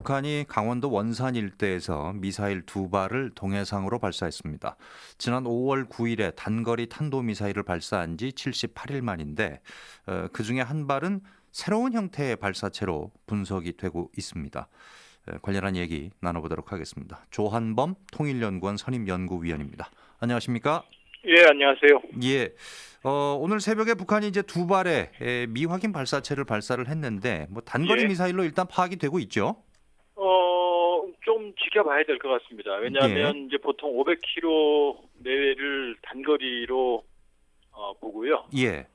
북한이 강원도 원산 일대에서 미사일 2발을 동해상으로 발사했습니다. 지난 5월 9일에 단거리 탄도미사일을 발사한 지 78일 만인데 그중에 한 발은 새로운 형태의 발사체로 분석이 되고 있습니다. 관련한 얘기 나눠보도록 하겠습니다. 조한범 통일연구원 선임연구위원입니다. 안녕하십니까? 예, 안녕하세요. 예. 오늘 새벽에 북한이 이제 2발의 미확인 발사체를 발사를 했는데 뭐 단거리 예. 미사일로 일단 파악이 되고 있죠. 좀 지켜봐야 될 것 같습니다. 왜냐하면 예. 이제 보통 500km 내외를 단거리로 보고요. 예.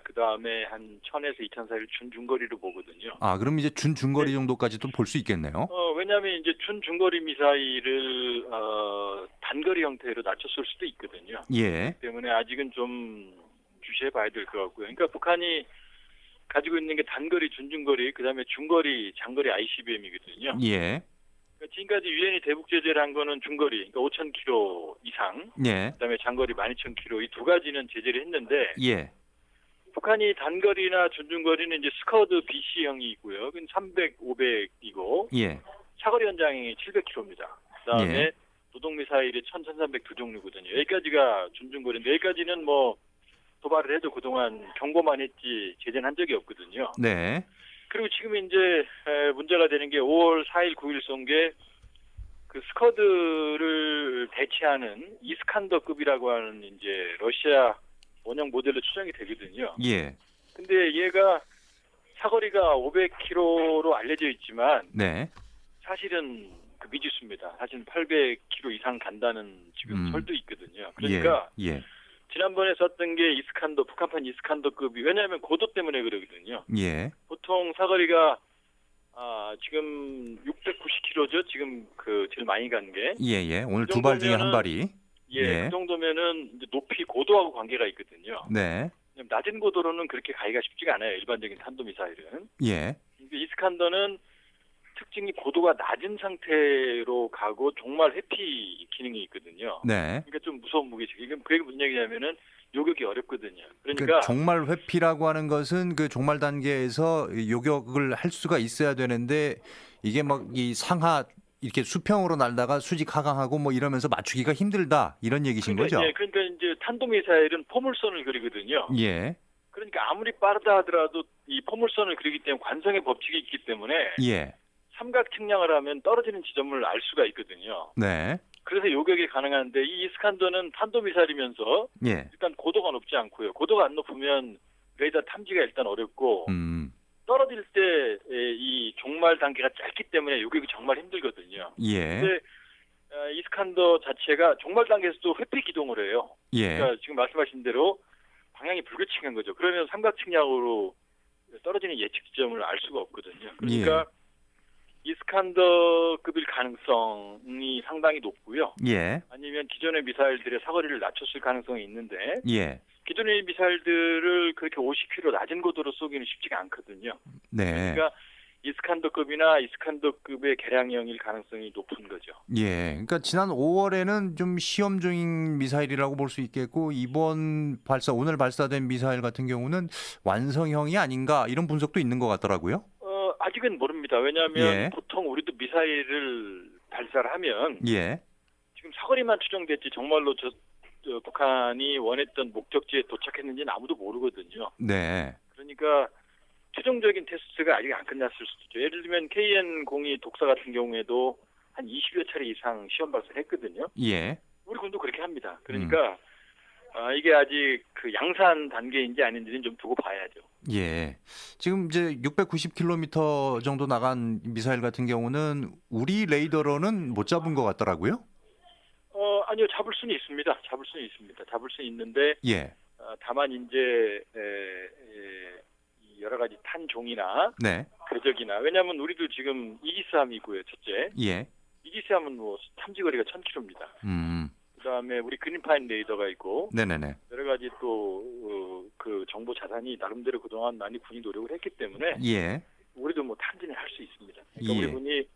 그 다음에 한 1000에서 2000 사이를 준중거리로 보거든요. 그럼 이제 준중거리 정도까지도 볼 수 있겠네요. 왜냐하면 이제 준중거리 미사일을 단거리 형태로 낮췄을 수도 있거든요. 예. 때문에 아직은 좀 주시해봐야 될 것 같고요. 그러니까 북한이 가지고 있는 게 단거리, 준중거리, 그 다음에 중거리, 장거리 ICBM이거든요. 예. 지금까지 유엔이 대북 제재를 한 거는 중거리, 그러니까 5,000km 이상, 예. 그다음에 장거리 12,000km 이 두 가지는 제재를 했는데 예. 북한이 단거리나 준중거리는 이제 스커드 BC형이고요. 그건 300, 500이고 예. 사거리 연장이 700km입니다. 그다음에 예. 노동 미사일이 1,300 두 종류거든요. 여기까지가 준중거리인데 여기까지는 뭐 도발을 해도 그동안 경고만 했지 제재는 한 적이 없거든요. 네. 그리고 지금 이제 문제가 되는 게 5월 4일, 9일 쏜 게 그 스커드를 대체하는 이스칸더급이라고 하는 이제 러시아 원형 모델로 추정이 되거든요. 예. 근데 얘가 사거리가 500km로 알려져 있지만 네. 사실은 그 미지수입니다. 사실은 800km 이상 간다는 지금 설도 있거든요. 그러니까 예. 지난번에 썼던 게 이스칸더, 북한판 이스칸더급이 왜냐하면 고도 때문에 그러거든요. 예. 보통 사거리가 지금 690km죠. 지금 그 제일 많이 간 게. 예. 오늘 그 2발 중에 한 정도면은, 발이. 그 정도면은 이제 높이 고도하고 관계가 있거든요. 네. 낮은 고도로는 그렇게 가기가 쉽지가 않아요. 일반적인 탄도미사일은. 예. 이스칸더는 특징이 고도가 낮은 상태로 가고 종말 회피 기능이 있거든요. 네. 그러니까 좀 무서운 무기죠. 이게 그게 무슨 얘기냐면은 요격이 어렵거든요. 그 그러니까 종말 회피라고 하는 것은 그 종말 단계에서 요격을 할 수가 있어야 되는데 이게 막 이 상하 이렇게 수평으로 날다가 수직 하강하고 뭐 이러면서 맞추기가 힘들다 이런 얘기신 거죠? 예, 그러니까 이제 탄도미사일은 포물선을 그리거든요. 예. 그러니까 아무리 빠르다 하더라도 이 포물선을 그리기 때문에 관성의 법칙이 있기 때문에 예. 삼각 측량을 하면 떨어지는 지점을 알 수가 있거든요. 네. 그래서 요격이 가능한데 이 이스칸더는 탄도미사일이면서 예. 일단 고도가 높지 않고요. 고도가 안 높으면 레이더 탐지가 일단 어렵고 떨어질 때 이 종말 단계가 짧기 때문에 요격이 정말 힘들거든요. 예. 근데 이스칸더 자체가 종말 단계에서도 회피 기동을 해요. 예. 그러니까 지금 말씀하신 대로 방향이 불규칙한 거죠. 그러면 삼각 측량으로 떨어지는 예측 지점을 알 수가 없거든요. 그러니까 이스칸더급일 가능성이 상당히 높고요. 예. 아니면 기존의 미사일들의 사거리를 낮췄을 가능성이 있는데 예. 기존의 미사일들을 그렇게 50km 낮은 고도로 쏘기는 쉽지가 않거든요. 네. 그러니까 이스칸더급이나 이스칸더급의 개량형일 가능성이 높은 거죠. 예. 그러니까 지난 5월에는 좀 시험 중인 미사일이라고 볼 수 있겠고 이번 오늘 발사된 미사일 같은 경우는 완성형이 아닌가 이런 분석도 있는 것 같더라고요. 아직은 모릅니다. 왜냐하면 보통 우리도 미사일을 발사를 하면 지금 사거리만 추정됐지 정말로 북한이 원했던 목적지에 도착했는지는 아무도 모르거든요. 네. 그러니까 최종적인 테스트가 아직 안 끝났을 수도 있죠. 예를 들면 KN-02 독사 같은 경우에도 한 20여 차례 이상 시험 발사를 했거든요. 예. 우리 군도 그렇게 합니다. 그러니까 이게 아직 그 양산 단계인지 아닌지는 좀 두고 봐야죠. 예. 지금 이제 690km 정도 나간 미사일 같은 경우는 우리 레이더로는 못 잡은 것 같더라고요. 아니요, 잡을 수는 있습니다. 잡을 수는 있는데 다만 이제 여러 가지 탄종이나 궤적이나 왜냐하면 우리도 지금 이지스함이고요, 첫째. 예. 이지스함은 뭐 탐지거리가 1000km입니다. 그다음에 우리 그린파인 레이더가 있고 네네네. 여러 가지 또 그 정보 자산이 나름대로 그동안 많이 군이 노력을 했기 때문에 우리도 뭐 탐지는 할 수 있습니다. 그러니까 우리 군이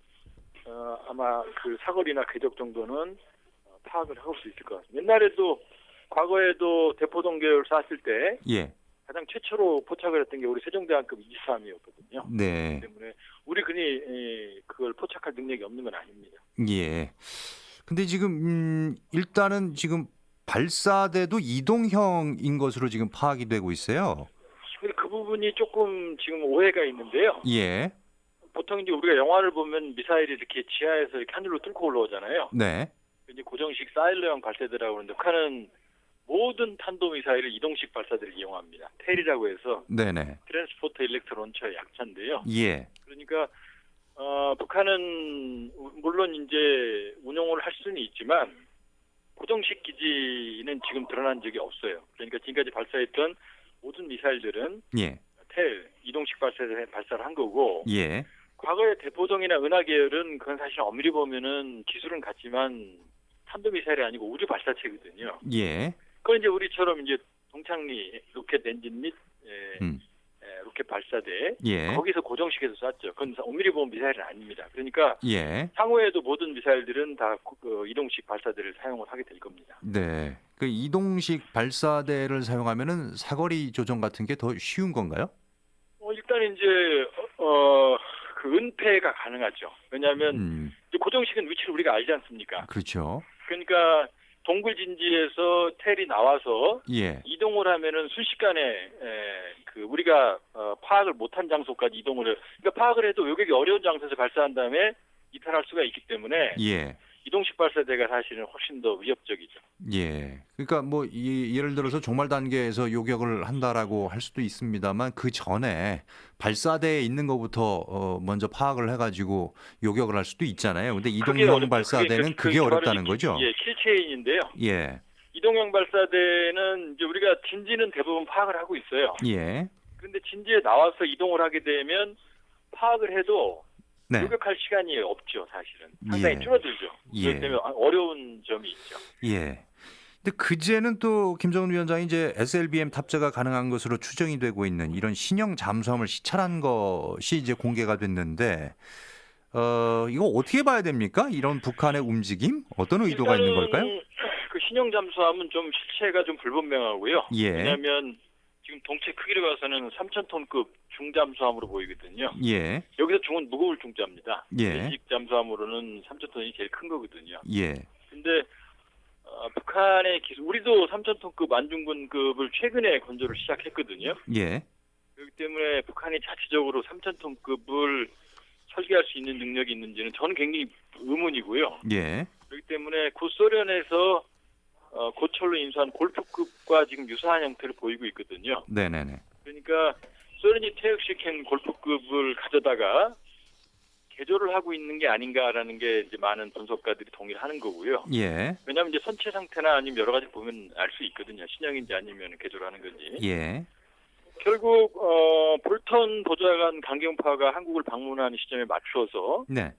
아마 그 사거리나 궤적 정도는 파악을 할 수 있을 것 같습니다. 옛날에도 과거에도 대포동 계열 쐈을 때 가장 최초로 포착을 했던 게 우리 세종대왕급 23이었거든요. 네. 때문에 우리 군이 그걸 포착할 능력이 없는 건 아닙니다. 예. 근데 지금 일단은 지금 발사대도 이동형인 것으로 지금 파악이 되고 있어요. 근데 그 부분이 조금 지금 오해가 있는데요. 예. 보통 이제 우리가 영화를 보면 미사일이 이렇게 지하에서 이렇게 하늘로 뚫고 올라오잖아요. 네. 이제 고정식 사일러형 발사대라고 하는데 북한은 모든 탄도미사일을 이동식 발사대를 이용합니다. 텔이라고 해서 네네. 트랜스포터 일렉트로 론처의 약자인데요. 예. 그러니까 북한은 물론 이제 운용을 할 수는 있지만 고정식 기지는 지금 드러난 적이 없어요. 그러니까 지금까지 발사했던 모든 미사일들은 예. 텔 이동식 발사대 발사를 한 거고 예. 과거에 대포동이나 은하계열은 그건 사실 엄밀히 보면은 기술은 같지만 탄도미사일이 아니고 우주 발사체거든요. 예. 그건 이제 우리처럼 이제 동창리 로켓 엔진 및 로켓 발사대 예. 거기서 고정식에서 쐈죠. 그건 엄밀히 보면 미사일은 아닙니다. 그러니까 예. 향후에도 모든 미사일들은 다 이동식 발사대를 사용을 하게 될 겁니다. 네. 그 이동식 발사대를 사용하면은 사거리 조정 같은 게 더 쉬운 건가요? 일단 이제 그 은폐가 가능하죠. 왜냐하면 이제 고정식은 위치를 우리가 알지 않습니까? 그렇죠. 그러니까 동굴 진지에서 텔이 나와서 예. 이동을 하면은 순식간에 그 우리가 파악을 못한 장소까지 이동을 해요. 그러니까 파악을 해도 요격이 어려운 장소에서 발사한 다음에 이탈할 수가 있기 때문에 예. 이동식 발사대가 사실은 훨씬 더 위협적이죠. 예. 그러니까 뭐 예를 들어서 종말 단계에서 요격을 한다라고 할 수도 있습니다만 그 전에 발사대에 있는 것부터 먼저 파악을 해가지고 요격을 할 수도 있잖아요. 근데 이동형 발사대는 그게 어렵다는 거죠. 예, 킬체인인데요. 예. 이동형 발사대는 이제 우리가 진지는 대부분 파악을 하고 있어요. 예. 그런데 진지에 나와서 이동을 하게 되면 파악을 해도 네. 요격할 시간이 없죠, 사실은. 상당히 줄어들죠. 그렇기 때문에 어려운 점이 있죠. 예. 근데 그제는 또 김정은 위원장이 이제 SLBM 탑재가 가능한 것으로 추정이 되고 있는 이런 신형 잠수함을 시찰한 것이 이제 공개가 됐는데 이거 어떻게 봐야 됩니까? 이런 북한의 움직임 어떤 의도가 있는 걸까요? 그 신형 잠수함은 좀 실체가 좀 불분명하고요. 예. 왜냐하면 지금 동체 크기로 봐서는 3,000톤급 중잠수함으로 보이거든요. 예. 여기서 중은 무거울 중자입니다. 예. 일식 잠수함으로는 3,000톤이 제일 큰 거거든요. 예. 근데 북한의 기술, 우리도 3,000톤급 안중근급을 최근에 건조를 시작했거든요. 예. 그렇기 때문에 북한이 자체적으로 3,000톤급을 설계할 수 있는 능력이 있는지는 저는 굉장히 의문이고요. 예. 그렇기 때문에 구소련에서 고철로 인수한 골프급과 지금 유사한 형태를 보이고 있거든요. 네네네. 그러니까 소련이 퇴역시킨 골프급을 가져다가 개조를 하고 있는 게 아닌가라는 게 이제 많은 분석가들이 동의를 하는 거고요. 예. 왜냐하면 이제 선체 상태나 아니면 여러 가지 보면 알 수 있거든요. 신형인지 아니면 개조를 하는 건지. 예. 결국 볼턴 보좌관 강경파가 한국을 방문하는 시점에 맞춰서 네.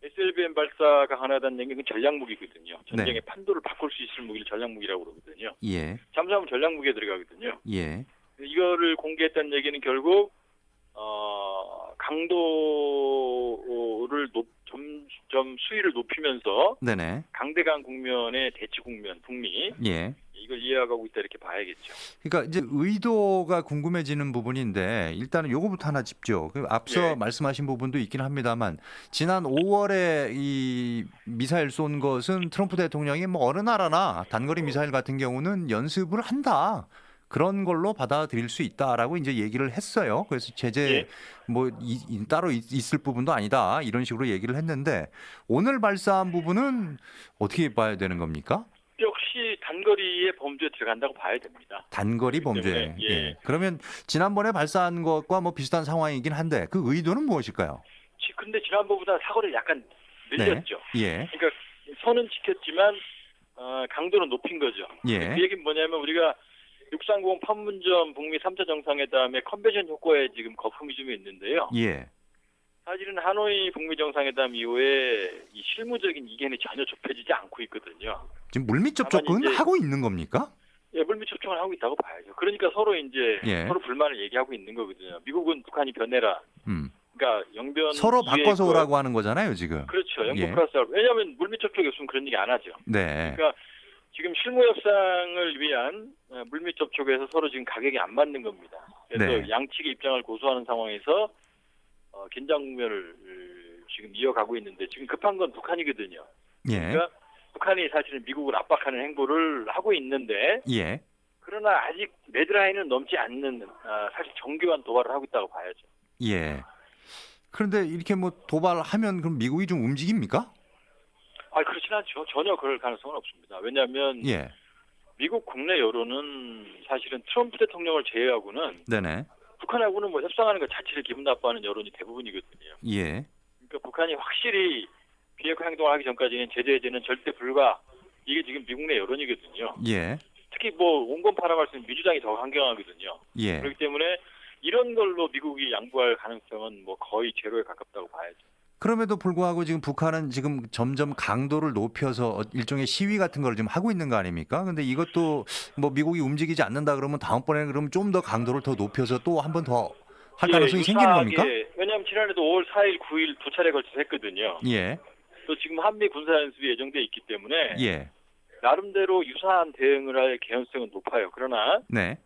SLBM 발사가 가능하다는 얘기는 전략무기거든요. 전쟁의 네. 판도를 바꿀 수 있을 무기를 전략무기라고 그러거든요. 예. 잠수함은 전략무기에 들어가거든요. 예. 이거를 공개했다는 얘기는 결국 강도를 점점 수위를 높이면서 네네. 강대강 국면의 대치 국면, 북미 예. 이걸 이해하고 있다 이렇게 봐야겠죠. 그러니까 이제 의도가 궁금해지는 부분인데 일단은 요거부터 하나 짚죠. 앞서 예. 말씀하신 부분도 있긴 합니다만 지난 5월에 이 미사일 쏜 것은 트럼프 대통령이 뭐 어느 나라나 단거리 미사일 같은 경우는 연습을 한다. 그런 걸로 받아들일 수 있다라고 이제 얘기를 했어요. 그래서 제재 예. 뭐 따로 있을 부분도 아니다 이런 식으로 얘기를 했는데 오늘 발사한 부분은 어떻게 봐야 되는 겁니까? 역시 단거리의 범주에 들어간다고 봐야 됩니다. 단거리 범죄. 때문에, 예. 예. 그러면 지난번에 발사한 것과 뭐 비슷한 상황이긴 한데 그 의도는 무엇일까요? 근데 지난번보다 사거리를 약간 늘렸죠. 네. 예. 그러니까 선은 지켰지만 강도는 높인 거죠. 예. 그 얘기는 뭐냐면 우리가 630 판문점 북미 3차 정상회담의 컨벤션 효과에 지금 거품이 좀 있는데요. 예. 사실은 하노이 북미 정상회담 이후에 이 실무적인 이견이 전혀 좁혀지지 않고 있거든요. 지금 물밑 접촉은 이제- 하고 있는 겁니까? 예, 물밑 접촉을 하고 있다고 봐야죠. 그러니까 서로 이제 예. 서로 불만을 얘기하고 있는 거거든요. 미국은 북한이 변해라. 그러니까 영변 서로 이후에 바꿔서 오라고 하는 거잖아요, 지금. 그렇죠. 영국 예. 플러스 왜냐하면 물밑 접촉이 없으면 그런 얘기 안 하죠. 네. 그러니까 지금 실무 협상을 위한 물밑 접촉에서 서로 지금 가격이 안 맞는 겁니다. 그래서 네. 양측의 입장을 고수하는 상황에서 긴장 국면을 지금 이어가고 있는데 지금 급한 건 북한이거든요. 예. 그러니까 북한이 사실은 미국을 압박하는 행보를 하고 있는데 예. 그러나 아직 레드라인은 넘지 않는 사실 정교한 도발을 하고 있다고 봐야죠. 예. 그런데 이렇게 뭐 도발하면 그럼 미국이 좀 움직입니까? 그렇진 않죠. 전혀 그럴 가능성은 없습니다. 왜냐하면 예. 미국 국내 여론은 사실은 트럼프 대통령을 제외하고는 네네. 북한하고는 뭐 협상하는 것 자체를 기분 나빠하는 여론이 대부분이거든요. 예. 그러니까 북한이 확실히 비핵화 행동을 하기 전까지는 제재 해제는 절대 불가. 이게 지금 미국 내 여론이거든요. 예. 특히 뭐 온건 파라갈 수 있는 민주당이 더 강경하거든요. 예. 그렇기 때문에 이런 걸로 미국이 양보할 가능성은 뭐 거의 제로에 가깝다고 봐야죠. 그럼에도 불구하고 지금 북한은 지금 점점 강도를 높여서 일종의 시위 같은 걸 지금 하고 있는 거 아닙니까? 근데 이것도 뭐 미국이 움직이지 않는다 그러면 다음번에는 그러면 좀 더 강도를 더 높여서 또 한 번 더 할 가능성이 생기는 겁니까? 왜냐하면 지난해도 5월 4일, 9일 두 차례 걸쳐서 했거든요. 예. 또 지금 한미 군사연습이 예정돼 있기 때문에 예. 나름대로 유사한 대응을 할 개연성은 높아요. 그러나 네.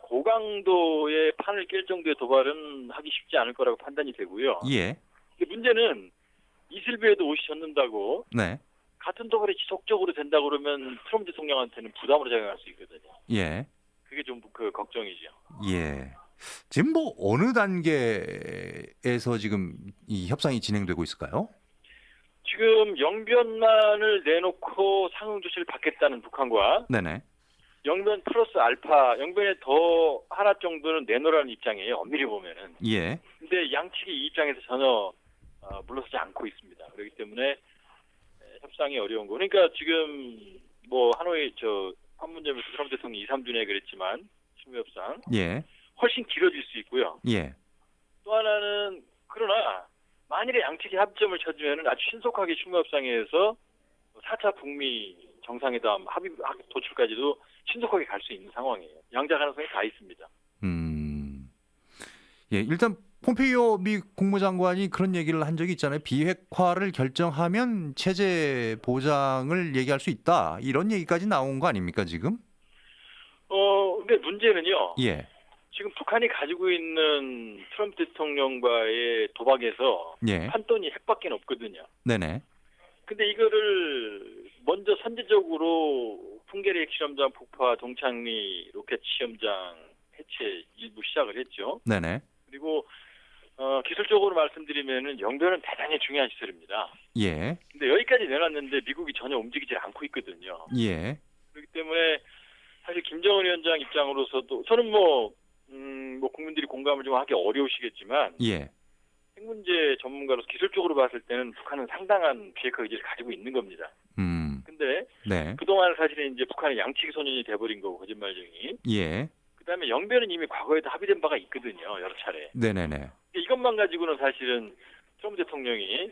고강도의 판을 깰 정도의 도발은 하기 쉽지 않을 거라고 판단이 되고요. 예. 근데 문제는 이슬비에도 옷이 젖는다고 네. 같은 도발이 지속적으로 된다 그러면 트럼프 대통령한테는 부담으로 작용할 수 있거든요. 예. 그게 좀 그 걱정이죠. 예. 지금 뭐 어느 단계에서 지금 이 협상이 진행되고 있을까요? 지금 영변만을 내놓고 상응 조치를 받겠다는 북한과 네네. 영변 플러스 알파, 영변에 더 하나 정도는 내놓으라는 입장이에요. 엄밀히 보면은. 예. 근데 양측이 이 입장에서 전혀 물러서지 않고 있습니다. 그렇기 때문에 협상이 어려운 거. 그러니까 지금 뭐 하노이 판문점에서 트럼프 대통령이 2, 3주 내에 그랬지만 실무 협상 예. 훨씬 길어질 수 있고요. 예. 또 하나는 그러나 만일에 양측이 합점을 찾으면은 아주 신속하게 실무 협상에서 4차 북미 정상회담 합의 도출까지도 신속하게 갈 수 있는 상황이에요. 양자 가능성이 다 있습니다. 예, 일단 폼페이오 미 국무장관이 그런 얘기를 한 적이 있잖아요. 비핵화를 결정하면 체제 보장을 얘기할 수 있다. 이런 얘기까지 나온 거 아닙니까, 지금? 근데 문제는요. 예. 지금 북한이 가지고 있는 트럼프 대통령과의 도박에서 예. 판돈이 핵밖에 없거든요. 네네. 근데 이거를 먼저 선제적으로 풍계리 핵실험장 폭파, 동창리 로켓 시험장 해체 일부 시작을 했죠. 네네. 그리고 기술적으로 말씀드리면은 영변은 대단히 중요한 시설입니다. 예. 근데 여기까지 내놨는데 미국이 전혀 움직이지 않고 있거든요. 예. 그렇기 때문에 사실 김정은 위원장 입장으로서도 저는 뭐 국민들이 공감을 좀 하기 어려우시겠지만 예. 핵 문제 전문가로서 기술적으로 봤을 때는 북한은 상당한 비핵화 의지를 가지고 있는 겁니다. 근데 네. 그동안 사실은 이제 북한의 양치기 소년이 돼버린 거고 거짓말쟁이. 예. 그다음에 영변은 이미 과거에도 합의된 바가 있거든요. 여러 차례. 네네네. 이것만 가지고는 사실은 트럼프 대통령이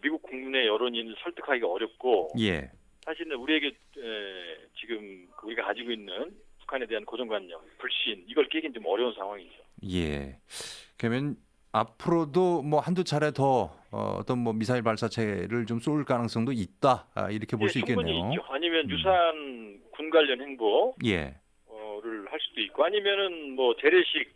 미국 국내 여론인을 설득하기가 어렵고 예. 사실은 우리에게 지금 우리가 가지고 있는 북한에 대한 고정관념, 불신 이걸 깨긴 좀 어려운 상황이죠. 예. 그러면 앞으로도 뭐 한두 차례 더 어떤 뭐 미사일 발사체를 좀 쏠 가능성도 있다. 이렇게 볼 수 충분히 있겠네요. 있죠. 아니면 유사한 군 관련 행보 예. 를 할 수도 있고 아니면은 뭐 재래식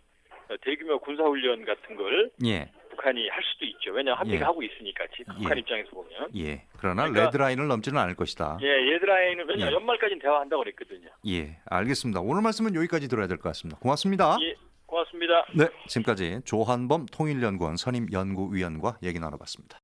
대규모 군사훈련 같은 걸 예. 북한이 할 수도 있죠. 왜냐하면 한미가 예. 하고 있으니까 북한 예. 입장에서 보면. 예. 그러나 그러니까- 레드라인을 넘지는 않을 것이다. 얘들아이는 왜냐 예. 연말까지는 대화한다고 그랬거든요. 예. 알겠습니다. 오늘 말씀은 여기까지 들어야 될 것 같습니다. 고맙습니다. 예, 고맙습니다. 네. 지금까지 조한범 통일연구원 선임연구위원과 얘기 나눠봤습니다.